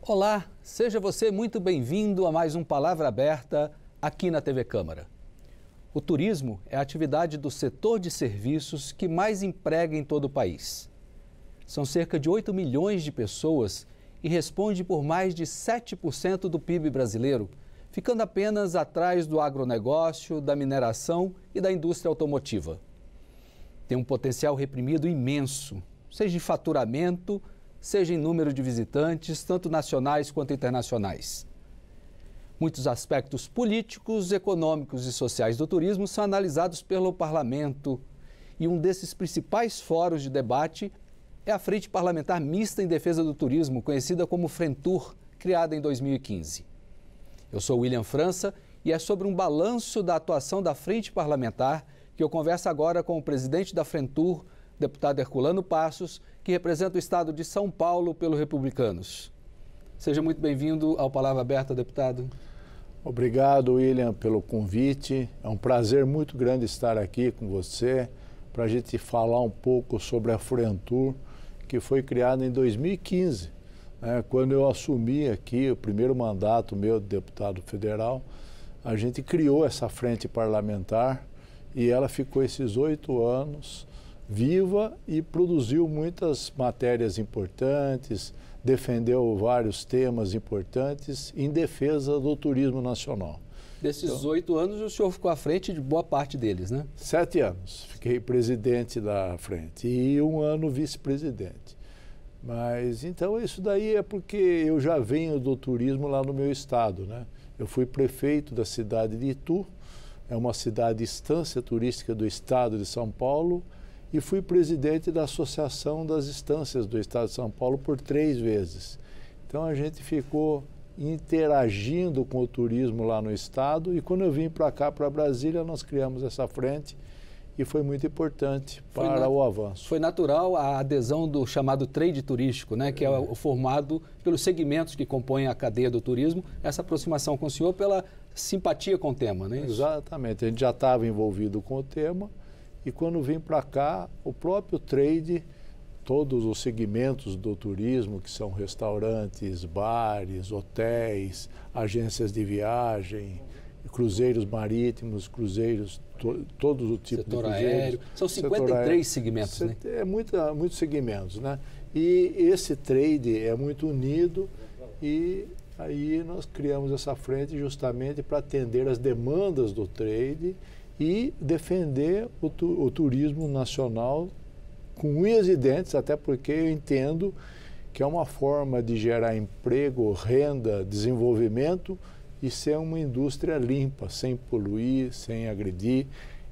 Olá, seja você muito bem-vindo a mais um Palavra Aberta aqui na TV Câmara. O turismo é a atividade do setor de serviços que mais emprega em todo o país. São cerca de 8 milhões de pessoas e responde por mais de 7% do PIB brasileiro, ficando apenas atrás do agronegócio, da mineração e da indústria automotiva. Tem um potencial reprimido imenso, seja em faturamento, seja em número de visitantes, tanto nacionais quanto internacionais. Muitos aspectos políticos, econômicos e sociais do turismo são analisados pelo parlamento e um desses principais fóruns de debate é a Frente Parlamentar Mista em Defesa do Turismo, conhecida como Frentur, criada em 2015. Eu sou William França e é sobre um balanço da atuação da Frente Parlamentar que eu converso agora com o presidente da Frentur, deputado Herculano Passos, que representa o estado de São Paulo pelo Republicanos. Seja muito bem-vindo ao Palavra Aberta, deputado. Obrigado, William, pelo convite. É um prazer muito grande estar aqui com você para a gente falar um pouco sobre a Frentur, que foi criada em 2015. Quando eu assumi aqui o primeiro mandato meu de deputado federal, a gente criou essa frente parlamentar e ela ficou esses 8 anos viva e produziu muitas matérias importantes, defendeu vários temas importantes em defesa do turismo nacional. Desses 8 anos, o senhor ficou à frente de boa parte deles, né? 7 anos. Fiquei presidente da frente e 1 ano vice-presidente. Mas, então, isso daí é porque eu já venho do turismo lá no meu estado, né? Eu fui prefeito da cidade de Itu, é uma cidade estância turística do estado de São Paulo, e fui presidente da Associação das Estâncias do Estado de São Paulo por 3 vezes. Então a gente ficou interagindo com o turismo lá no estado e quando eu vim para cá, para Brasília, nós criamos essa frente e foi muito importante para o avanço. Foi natural a adesão do chamado trade turístico, né, que é o formado pelos segmentos que compõem a cadeia do turismo, essa aproximação com o senhor pela simpatia com o tema, não é isso? Exatamente, a gente já estava envolvido com o tema. E quando vim para cá, o próprio trade, todos os segmentos do turismo, que são restaurantes, bares, hotéis, agências de viagem, cruzeiros marítimos, cruzeiros, todos os tipos de cruzeiros. Aéreo. São 53 segmentos, né? Muitos segmentos, né? E esse trade é muito unido e aí nós criamos essa frente justamente para atender as demandas do trade e defender o turismo nacional com unhas e dentes, até porque eu entendo que é uma forma de gerar emprego, renda, desenvolvimento e ser uma indústria limpa, sem poluir, sem agredir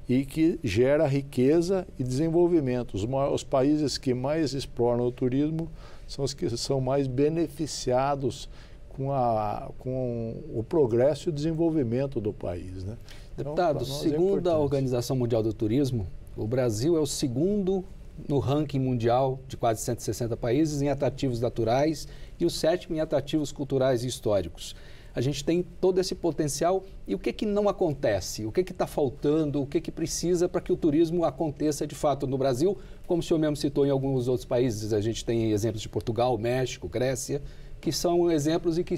e que gera riqueza e desenvolvimento. Os países que mais exploram o turismo são os que são mais beneficiados com o progresso e o desenvolvimento do país, né? Deputado, segundo a Organização Mundial do Turismo, o Brasil é o segundo no ranking mundial de quase 160 países em atrativos naturais e o 7º em atrativos culturais e históricos. A gente tem todo esse potencial e o que não acontece? O que está faltando? O que precisa para que o turismo aconteça de fato no Brasil? Como o senhor mesmo citou em alguns outros países, a gente tem exemplos de Portugal, México, Grécia, que são exemplos e que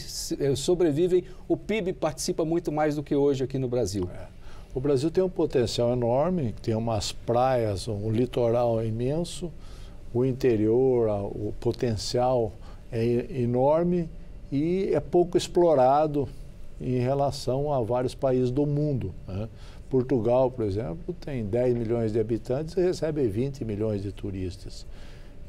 sobrevivem. O PIB participa muito mais do que hoje aqui no Brasil. O Brasil tem um potencial enorme, tem umas praias, um litoral imenso, o interior, o potencial é enorme e é pouco explorado em relação a vários países do mundo, né? Portugal, por exemplo, tem 10 milhões de habitantes e recebe 20 milhões de turistas.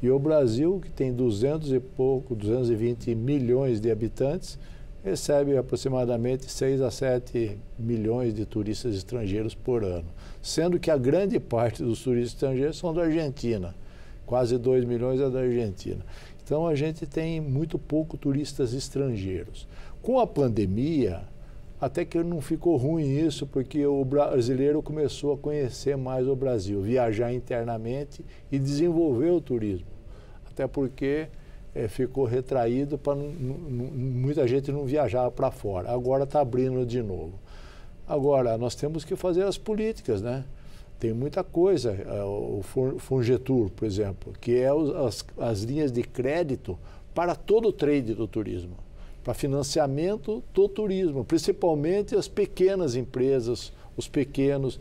E o Brasil, que tem 220 milhões de habitantes, recebe aproximadamente 6 a 7 milhões de turistas estrangeiros por ano. Sendo que a grande parte dos turistas estrangeiros são da Argentina. Quase 2 milhões é da Argentina. Então a gente tem muito pouco turistas estrangeiros. Com a pandemia, até que não ficou ruim isso, porque o brasileiro começou a conhecer mais o Brasil, viajar internamente e desenvolver o turismo. Até porque ficou retraído para muita gente não viajar para fora. Agora está abrindo de novo. Agora, nós temos que fazer as políticas, né? Tem muita coisa, o Fungetur, por exemplo, que é as linhas de crédito para todo o trade do turismo. para financiamento do turismo, principalmente as pequenas empresas, os pequenos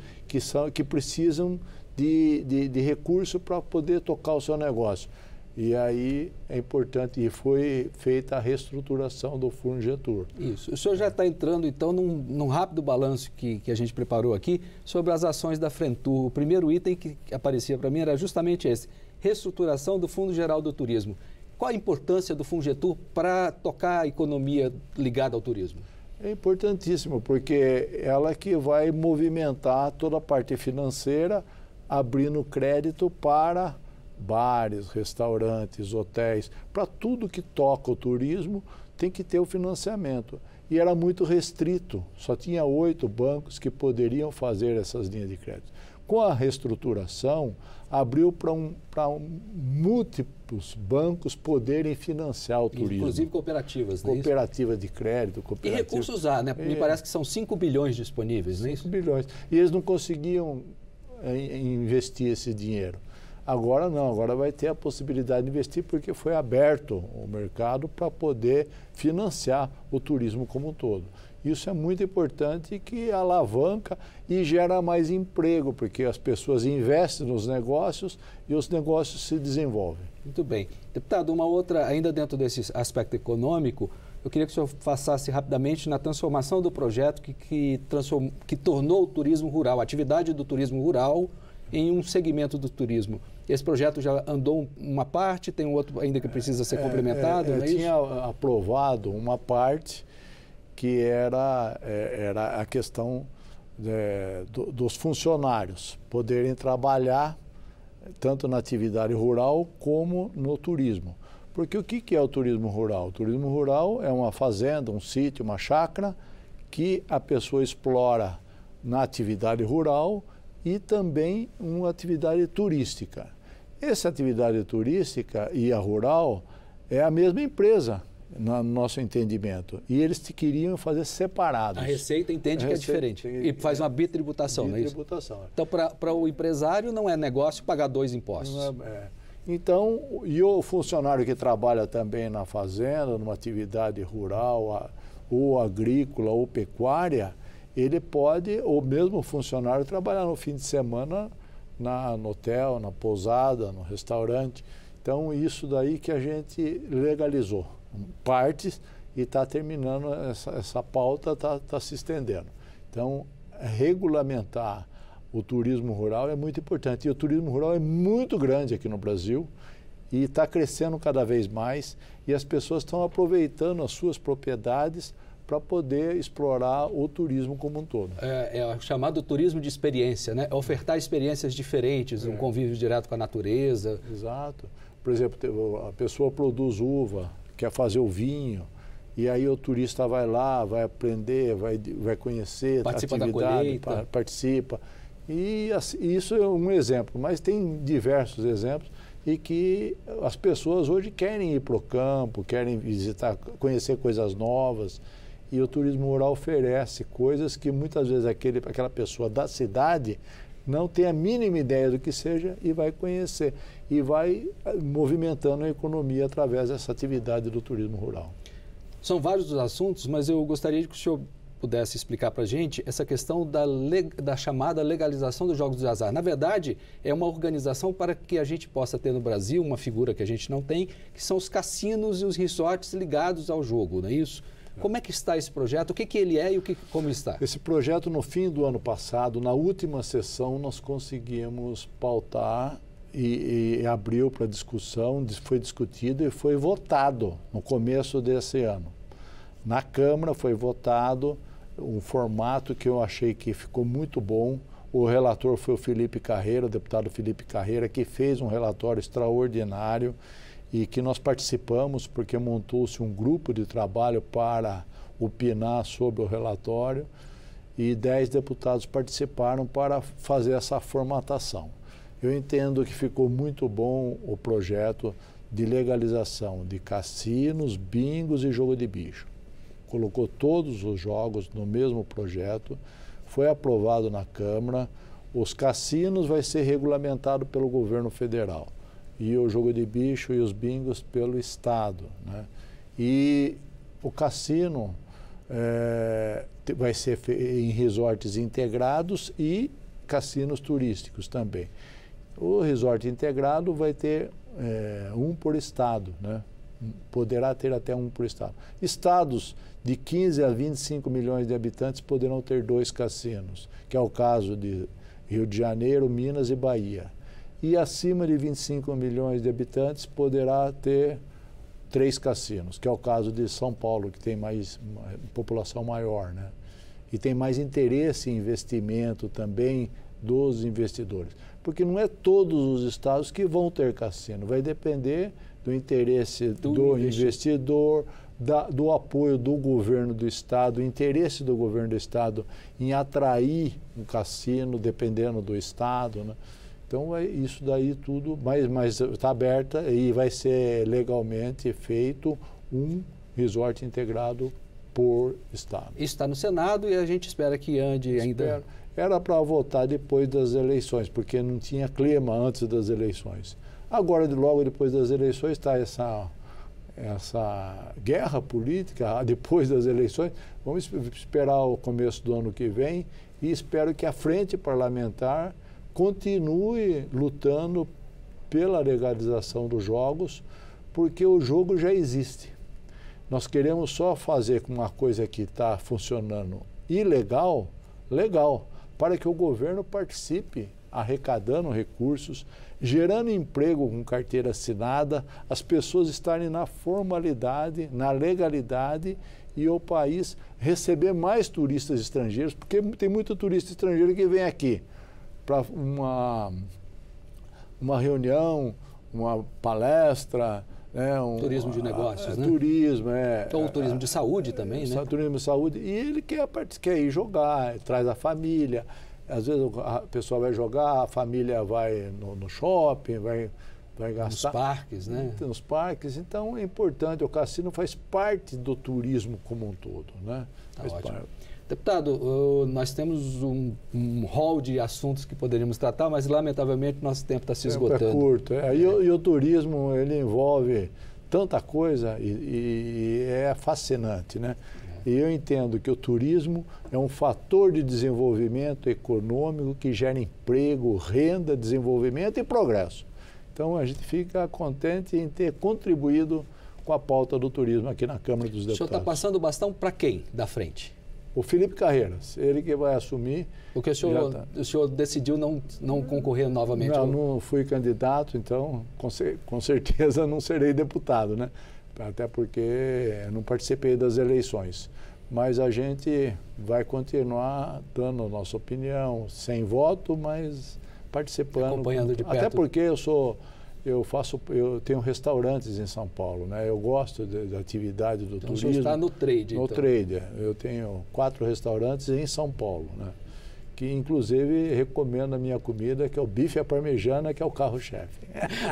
que precisam de recurso para poder tocar o seu negócio. E aí é importante, e foi feita a reestruturação do Fundo Getur. Isso. O senhor já está entrando, então, num rápido balanço que a gente preparou aqui sobre as ações da Frentur. O primeiro item que aparecia para mim era justamente esse, reestruturação do Fundo Geral do Turismo. Qual a importância do Fundo Getur para tocar a economia ligada ao turismo? É importantíssimo, porque ela que vai movimentar toda a parte financeira, abrindo crédito para bares, restaurantes, hotéis, para tudo que toca o turismo tem que ter o financiamento. E era muito restrito, só tinha 8 bancos que poderiam fazer essas linhas de crédito. Com a reestruturação, abriu para múltiplos bancos poderem financiar o turismo. Inclusive cooperativas, não é isso? Cooperativa de crédito, cooperativa... E recursos há, né? Me parece que são 5 bilhões disponíveis, não é isso? 5 bilhões. E eles não conseguiam investir esse dinheiro. Agora não, agora vai ter a possibilidade de investir porque foi aberto o mercado para poder financiar o turismo como um todo. Isso é muito importante que alavanca e gera mais emprego, porque as pessoas investem nos negócios e os negócios se desenvolvem. Muito bem. Deputado, uma outra, ainda dentro desse aspecto econômico, eu queria que o senhor passasse rapidamente na transformação do projeto que tornou o turismo rural, a atividade do turismo rural, em um segmento do turismo. Esse projeto já andou uma parte, tem um outro ainda que precisa ser complementado, não é isso? Tinha aprovado uma parte que era a questão dos funcionários poderem trabalhar tanto na atividade rural como no turismo. Porque o que é o turismo rural? O turismo rural é uma fazenda, um sítio, uma chácara que a pessoa explora na atividade rural e também uma atividade turística. Essa atividade turística e a rural é a mesma empresa, no nosso entendimento. E eles queriam fazer separados. A Receita entende que é diferente e faz uma bitributação, não é isso? Bitributação. Então, para o empresário não é negócio pagar 2 impostos. Então, e o funcionário que trabalha também na fazenda, numa atividade rural, ou agrícola, ou pecuária, ele pode, ou mesmo o funcionário, trabalhar no fim de semana no hotel, na pousada, no restaurante. Então, isso daí que a gente legalizou. Partes e está terminando, essa pauta está se estendendo. Então, regulamentar o turismo rural é muito importante. E o turismo rural é muito grande aqui no Brasil e está crescendo cada vez mais e as pessoas estão aproveitando as suas propriedades para poder explorar o turismo como um todo. É o chamado turismo de experiência, né? É ofertar experiências diferentes, um convívio direto com a natureza. Exato. Por exemplo, a pessoa produz uva, quer fazer o vinho, e aí o turista vai lá, vai aprender, vai conhecer participa a atividade, da colheita. Participa. E isso é um exemplo, mas tem diversos exemplos e que as pessoas hoje querem ir para o campo, querem visitar, conhecer coisas novas. E o turismo rural oferece coisas que muitas vezes aquela pessoa da cidade não tem a mínima ideia do que seja e vai conhecer. E vai movimentando a economia através dessa atividade do turismo rural. São vários os assuntos, mas eu gostaria que o senhor pudesse explicar para a gente essa questão da chamada legalização dos jogos de azar. Na verdade, é uma organização para que a gente possa ter no Brasil uma figura que a gente não tem, que são os cassinos e os resorts ligados ao jogo, não é isso? Como é que está esse projeto? O que ele é e como está? Esse projeto, no fim do ano passado, na última sessão, nós conseguimos pautar e abriu para discussão, foi discutido e foi votado no começo desse ano. Na Câmara foi votado um formato que eu achei que ficou muito bom. O relator foi o Felipe Carreira, o deputado Felipe Carreira, que fez um relatório extraordinário e que nós participamos porque montou-se um grupo de trabalho para opinar sobre o relatório e 10 deputados participaram para fazer essa formatação. Eu entendo que ficou muito bom o projeto de legalização de cassinos, bingos e jogo de bicho. Colocou todos os jogos no mesmo projeto, foi aprovado na Câmara, os cassinos vai ser regulamentado pelo governo federal e o jogo de bicho e os bingos pelo Estado, né? E O cassino vai ser em resorts integrados e cassinos turísticos também. O resort integrado vai ter um por estado, né? Poderá ter até um por estado. Estados de 15 a 25 milhões de habitantes poderão ter 2 cassinos, que é o caso de Rio de Janeiro, Minas e Bahia. E acima de 25 milhões de habitantes poderá ter 3 cassinos, que é o caso de São Paulo, que tem mais população maior, né? E tem mais interesse em investimento também dos investidores. Porque não é todos os estados que vão ter cassino, vai depender do interesse do investidor, do apoio do governo do estado, o interesse do governo do estado em atrair um cassino, dependendo do estado, né? Então, isso daí tudo, mas está aberta e vai ser legalmente feito um resort integrado por estado. Isso está no Senado e a gente espera que ande ainda. Era para votar depois das eleições, porque não tinha clima antes das eleições. Agora, logo depois das eleições, está essa guerra política, depois das eleições. Vamos esperar o começo do ano que vem e espero que a frente parlamentar continue lutando pela legalização dos jogos, porque o jogo já existe. Nós queremos só fazer com uma coisa que está funcionando ilegal, legal, para que o governo participe, arrecadando recursos, gerando emprego com carteira assinada, as pessoas estarem na formalidade, na legalidade e o país receber mais turistas estrangeiros, porque tem muito turista estrangeiro que vem aqui para uma reunião, uma palestra, turismo de negócios, né? Turismo, ou turismo de saúde também, né? Turismo de saúde. E ele quer ir jogar, traz a família. Às vezes a pessoa vai jogar, a família vai no shopping, vai gastar. Nos parques, né? Nos parques. Então é importante, o cassino faz parte do turismo como um todo, né? Tá ótimo. Deputado, nós temos um rol de assuntos que poderíamos tratar, mas lamentavelmente nosso tempo está se esgotando. É curto. E o turismo, ele envolve tanta coisa e é fascinante, né? E eu entendo que o turismo é um fator de desenvolvimento econômico que gera emprego, renda, desenvolvimento e progresso. Então a gente fica contente em ter contribuído com a pauta do turismo aqui na Câmara dos Deputados. O senhor está passando o bastão para quem da frente? O Felipe Carreiras, ele que vai assumir. Porque o senhor decidiu não concorrer novamente? Não fui candidato, então com certeza não serei deputado, né? Até porque não participei das eleições. Mas a gente vai continuar dando a nossa opinião, sem voto, mas participando. Acompanhando de perto. Até porque eu tenho restaurantes em São Paulo, né? Eu gosto da atividade do turismo. O senhor está no trade, No trade. Eu tenho 4 restaurantes em São Paulo, né? Que inclusive recomendo a minha comida, que é o bife à parmegiana, que é o carro-chefe.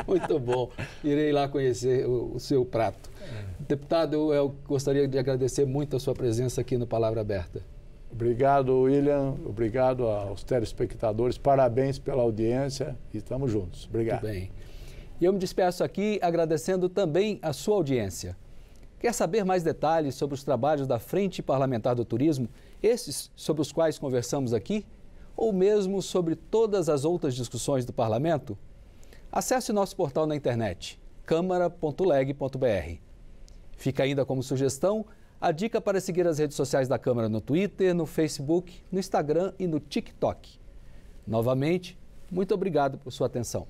Muito bom. Irei lá conhecer o seu prato. Deputado, eu gostaria de agradecer muito a sua presença aqui no Palavra Aberta. Obrigado, William. Obrigado aos telespectadores. Parabéns pela audiência e estamos juntos. Obrigado. Muito bem. E eu me despeço aqui agradecendo também a sua audiência. Quer saber mais detalhes sobre os trabalhos da Frente Parlamentar do Turismo, esses sobre os quais conversamos aqui, ou mesmo sobre todas as outras discussões do Parlamento? Acesse nosso portal na internet, câmara.leg.br. Fica ainda como sugestão a dica para seguir as redes sociais da Câmara no Twitter, no Facebook, no Instagram e no TikTok. Novamente, muito obrigado por sua atenção.